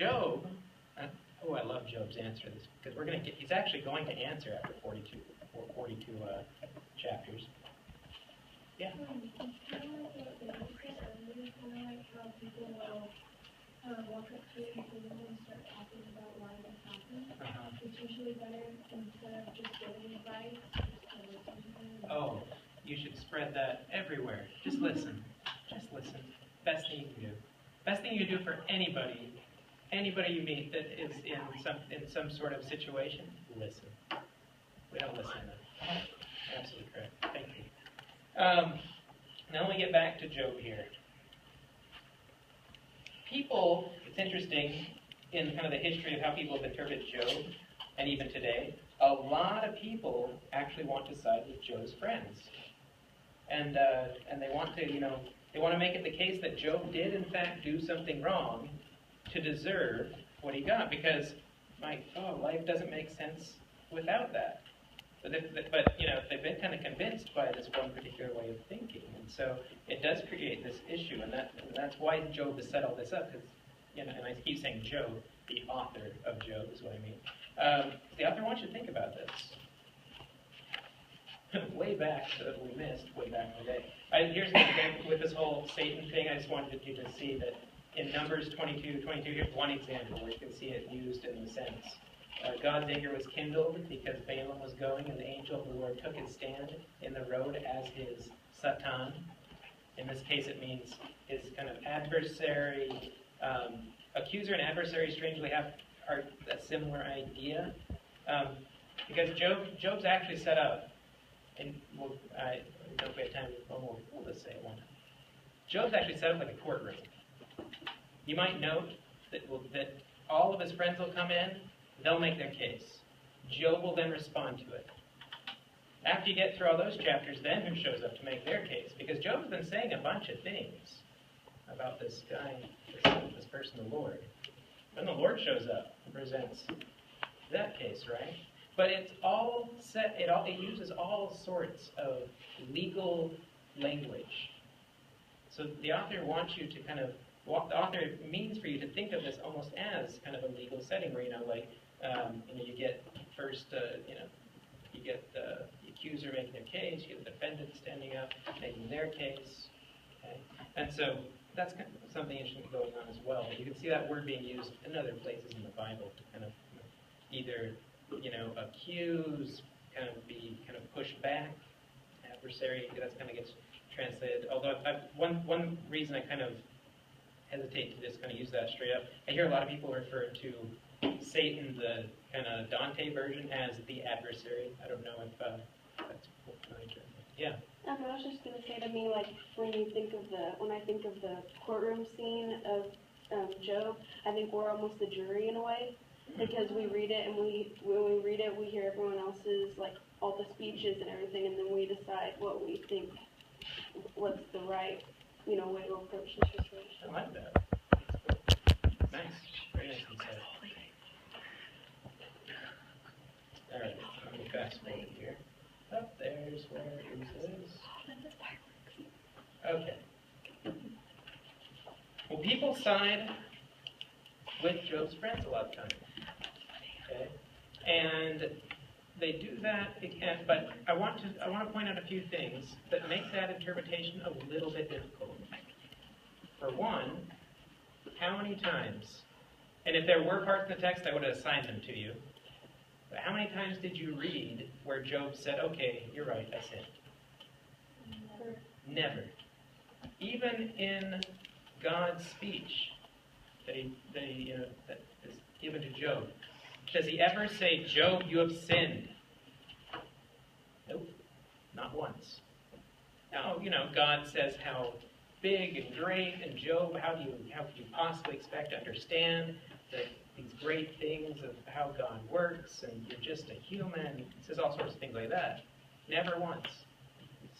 Job, oh, I love Job's answer to this, because he's actually going to answer after 42 chapters. Yeah. Walk up to people and start talking about why that happened. It's usually better instead of just giving advice, just to listen to them. Oh, you should spread that everywhere. Just listen. Just listen. Best thing you can do. Best thing you can do for anybody you meet that is in some sort of situation, listen. We don't listen enough. Absolutely correct. Thank you. Now let me get back to Job here. People, it's interesting, in kind of the history of how people have interpreted Job, and even today, a lot of people actually want to side with Job's friends. And they want to, they want to make it the case that Job did, in fact, do something wrong to deserve what he got, because, life doesn't make sense without that. But they've been kind of convinced by this one particular way of thinking, and so it does create this issue, and that's why Job has set all this up. Because, and I keep saying Job, the author of Job is what I mean. The author wants you to think about this. Way back that we missed, way back in the day. Here's an example with this whole Satan thing. I just wanted you to see that in Numbers 22, here's one example where you can see it used in the sense. God's anger was kindled because Balaam was going, and the angel of the Lord took his stand in the road as his Satan. In this case, it means his kind of adversary. Accuser and adversary strangely are a similar idea. Because Job's actually set up, and I don't know if we have time, we'll just say it one time. Job's actually set up like a courtroom. You might note that all of his friends will come in. They'll make their case. Job will then respond to it. After you get through all those chapters, then who shows up to make their case? Because Job's been saying a bunch of things about this guy, this person, the Lord. Then the Lord shows up and presents that case, right? But it's all set. It uses all sorts of legal language. So the author wants you to kind of the author means for you to think of this almost as kind of a legal setting where, you get first, you get the accuser making their case, you get the defendant standing up, making their case, okay? And so that's kind of something interesting going on as well. But you can see that word being used in other places in the Bible to kind of either, accuse, kind of push back, adversary, that kind of gets translated. Although one reason I kind of hesitate to just kind of use that straight up. I hear a lot of people refer to Satan, the kind of Dante version, as the adversary. I don't know if that's yeah. I was just going to say to me, like, when I think of the courtroom scene of Job, I think we're almost the jury in a way, because we read it, and when we read it, we hear everyone else's, like, all the speeches and everything, and then we decide what we think, what's the right way to approach the situation. I like that. Nice. Very nice insight. All right. I'm going to fast forward here. There's where is this? Okay. Well, people side with Job's friends a lot of times. Okay? And they do that, but I want to point out a few things that make that interpretation a little bit difficult. For one, how many times, and if there were parts in the text, I would have assigned them to you, but how many times did you read where Job said, okay, you're right, I sinned? Never. Even in God's speech that is given to Job, does he ever say, Job, you have sinned? Nope, not once. Now, God says how big and great, and Job, how could you possibly expect to understand these great things of how God works, and you're just a human. He says all sorts of things like that. Never once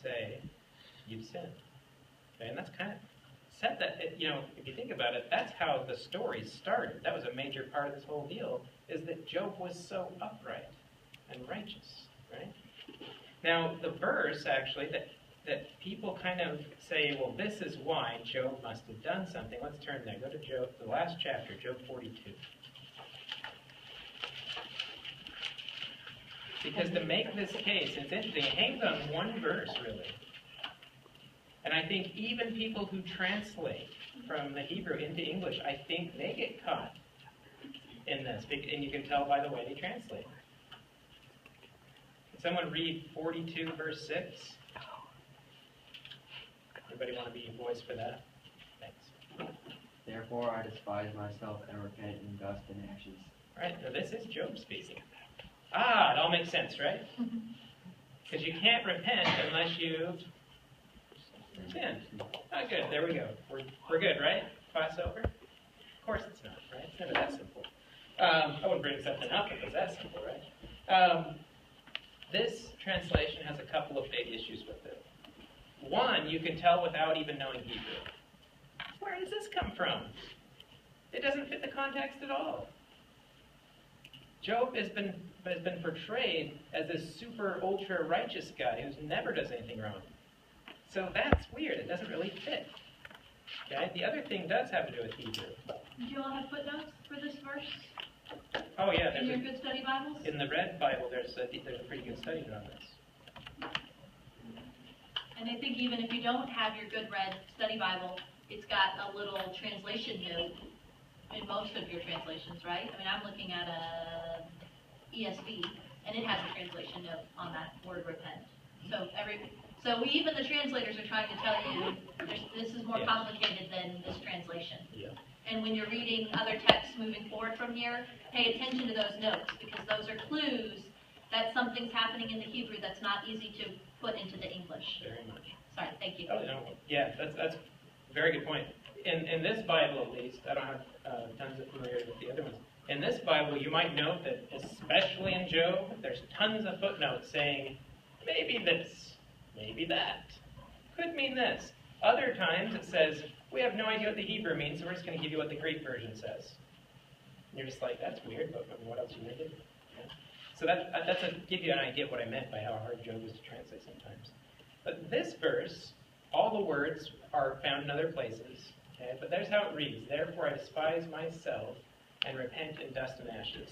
say, you've sinned. Okay, and that's kind of set that, if you think about it, that's how the story started. That was a major part of this whole deal, is that Job was so upright and righteous, right? Now, the verse, actually, that that people kind of say, well, this is why Job must have done something. Let's turn there. Go to Job, the last chapter, Job 42. Because to make this case, it's interesting. It hangs on one verse, really. And I think even people who translate from the Hebrew into English, I think they get caught in this. And you can tell by the way they translate. Can someone read 42, verse 6? Anybody want to be a voice for that? Thanks. Therefore I despise myself and repent in dust and ashes. All right, now this is Job speaking. It all makes sense, right? Because you can't repent unless you've sinned. Oh, good. There we go. We're good, right? Class over? Of course it's not, right? It's never that simple. I wouldn't bring something up if it was that simple, right? This translation has a couple of big issues with it. One, you can tell without even knowing Hebrew. Where does this come from? It doesn't fit the context at all. Job has been portrayed as this super ultra righteous guy who never does anything wrong. So that's weird. It doesn't really fit. Okay? The other thing does have to do with Hebrew. Do you all have footnotes for this verse? Oh yeah, In your good study Bibles? in the Red Bible there's a pretty good study on this. And I think even if you don't have your good red study Bible, it's got a little translation note in most of your translations, right? I mean, I'm looking at a ESV, and it has a translation note on that word repent. So even the translators are trying to tell you this is more Yes. complicated than this translation. Yeah. And when you're reading other texts moving forward from here, pay attention to those notes, because those are clues that something's happening in the Hebrew that's not easy to put into the English. Very much. Sorry, thank you. Oh, no. Yeah, that's a very good point. In this Bible, at least, I don't have tons of familiarity with the other ones. In this Bible, you might note that, especially in Job, there's tons of footnotes saying, maybe this, maybe that, could mean this. Other times it says, we have no idea what the Hebrew means, so we're just going to give you what the Greek version says. And you're just like, that's weird, but what else you making? Yeah. So that's to give you an idea of what I meant by how hard Job is to translate sometimes. But this verse, all the words are found in other places. Okay, but there's how it reads. Therefore I despise myself and repent in dust and ashes.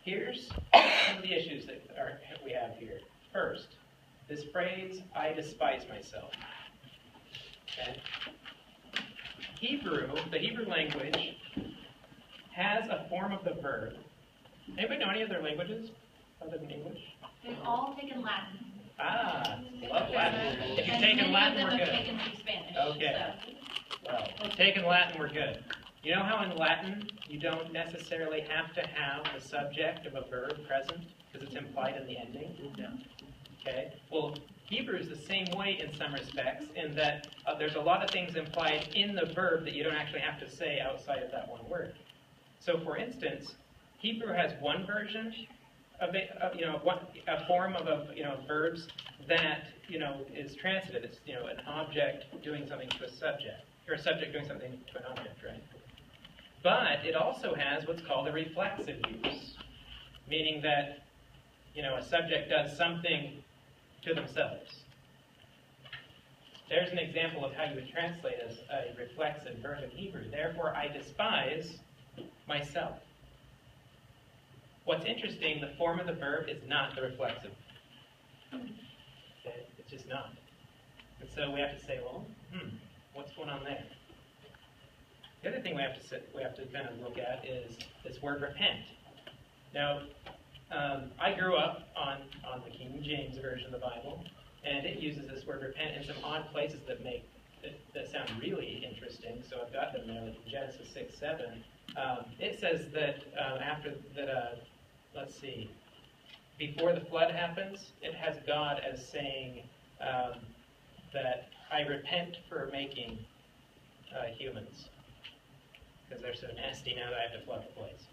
Here's some of the issues that we have here. First, this phrase, I despise myself. Okay? The Hebrew language has a form of the verb. Anybody know any other languages other than English? They've all taken Latin. Love Latin. If you've taken Latin, we're And many of them have good. taken some Spanish. Okay. Well, taking Latin, we're good. You know how in Latin you don't necessarily have to have the subject of a verb present because it's implied in the ending? No. Okay. Well, Hebrew is the same way in some respects in that there's a lot of things implied in the verb that you don't actually have to say outside of that one word. So, for instance, Hebrew has one version of a form of verbs that is transitive. It's an object doing something to a subject, or a subject doing something to an object, right? But it also has what's called a reflexive use, meaning that a subject does something to themselves. There's an example of how you would translate as a reflexive verb in Hebrew. Therefore, I despise myself. What's interesting, the form of the verb is not the reflexive. Okay? It's just not. And so we have to say, well, what's going on there? The other thing we have to kind of look at is this word repent. Now, I grew up on the King James Version of the Bible, and it uses this word repent in some odd places that sound really interesting. So I've got them there, like in Genesis 6:7. It says that let's see, before the flood happens, it has God as saying that I repent for making humans, because they're so nasty now that I have to flood the place.